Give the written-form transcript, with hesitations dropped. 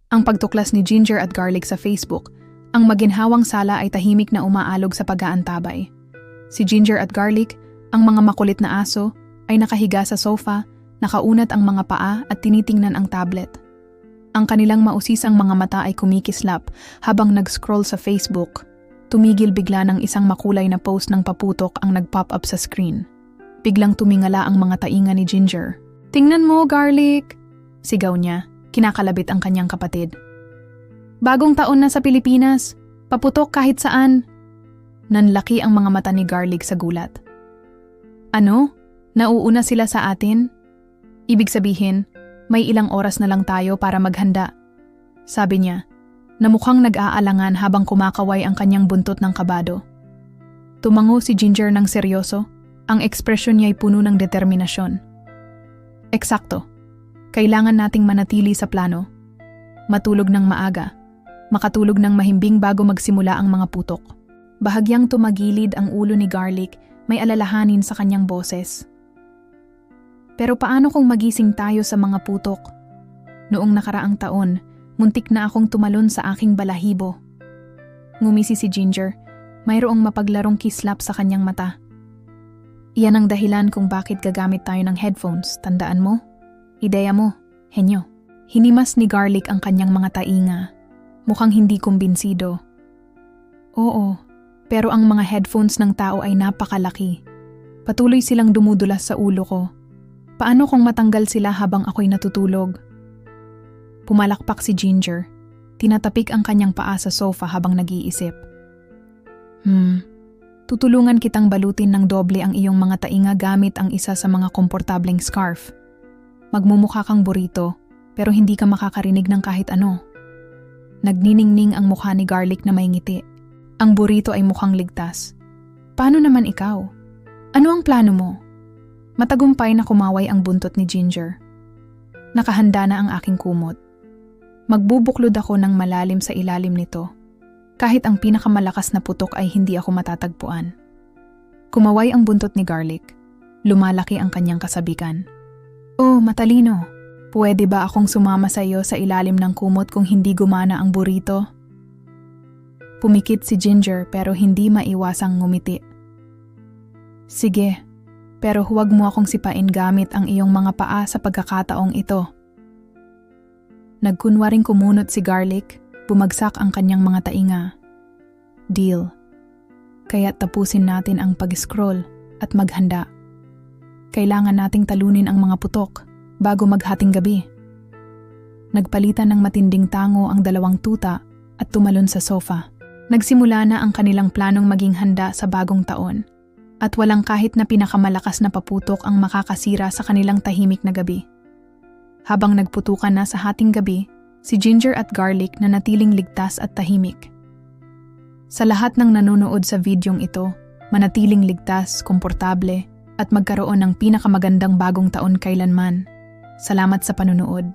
Ang pagtuklas ni Ginger at Garlic sa Facebook, ang maginhawang sala ay tahimik na umaalog sa pag-aantabay. Si Ginger at Garlic, ang mga makulit na aso, ay nakahiga sa sofa, nakaunat ang mga paa at tinitingnan ang tablet. Ang kanilang mausisang mga mata ay kumikislap habang nag-scroll sa Facebook. Tumigil bigla ng isang makulay na post ng paputok ang nag-pop up sa screen. Biglang tumingala ang mga tainga ni Ginger. "Tingnan mo, Garlic!" Sigaw niya, kinakalabit ang kanyang kapatid. "Bagong taon na sa Pilipinas, paputok kahit saan." Nanlaki ang mga mata ni Garlic sa gulat. "Ano? Nauuna sila sa atin? Ibig sabihin, may ilang oras na lang tayo para maghanda," sabi niya, na mukhang nag-aalangan habang kumakaway ang kanyang buntot ng kabado. Tumango si Ginger ng seryoso, ang ekspresyon niya ay puno ng determinasyon. "Eksakto. Kailangan nating manatili sa plano. Matulog ng maaga, makatulog ng mahimbing bago magsimula ang mga putok." Bahagyang tumagilid ang ulo ni Garlic, may alalahanin sa kanyang boses. "Pero paano kung magising tayo sa mga putok? Noong nakaraang taon, muntik na akong tumalon sa aking balahibo." Ngumisi si Ginger, mayroong mapaglarong kislap sa kanyang mata. "Iyan ang dahilan kung bakit gagamit tayo ng headphones, tandaan mo? Ideya mo, henyo." Hinimas ni Garlic ang kanyang mga tainga. Mukhang hindi kumbinsido. "Oo, pero ang mga headphones ng tao ay napakalaki. Patuloy silang dumudulas sa ulo ko. Paano kung matanggal sila habang ako'y natutulog?" Pumalakpak si Ginger. Tinatapik ang kanyang paa sa sofa habang nag-iisip. Tutulungan kitang balutin ng doble ang iyong mga tainga gamit ang isa sa mga komportableng scarf. Magmumukha kang burrito, pero hindi ka makakarinig ng kahit ano." Nagniningning ang mukha ni Garlic na may ngiti. Ang burrito ay mukhang ligtas. "Paano naman ikaw? Ano ang plano mo?" Matagumpay na kumaway ang buntot ni Ginger. "Nakahanda na ang aking kumot. Magbubuklod ako ng malalim sa ilalim nito. Kahit ang pinakamalakas na putok ay hindi ako matatagpuan." Kumaway ang buntot ni Garlic. Lumalaki ang kanyang kasabikan. "Oh, matalino. Pwede ba akong sumama sa iyo sa ilalim ng kumot kung hindi gumana ang burrito?" Pumikit si Ginger pero hindi maiwasang ngumiti. "Sige, pero huwag mo akong sipain gamit ang iyong mga paa sa pagkakataong ito." Nagkunwaring kumunot si Garlic, bumagsak ang kanyang mga tainga. "Deal. Kaya tapusin natin ang pag-scroll at maghanda. Kailangan nating talunin ang mga putok bago maghating gabi." Nagpalitan ng matinding tango ang dalawang tuta at tumalon sa sofa. Nagsimula na ang kanilang planong maging handa sa bagong taon, at walang kahit na pinakamalakas na paputok ang makakasira sa kanilang tahimik na gabi. Habang nagputukan na sa hating gabi, si Ginger at Garlic na natiling ligtas at tahimik. Sa lahat ng nanonood sa videong ito, manatiling ligtas, komportable, at magkaroon ng pinakamagandang bagong taon kailanman. Salamat sa panunood.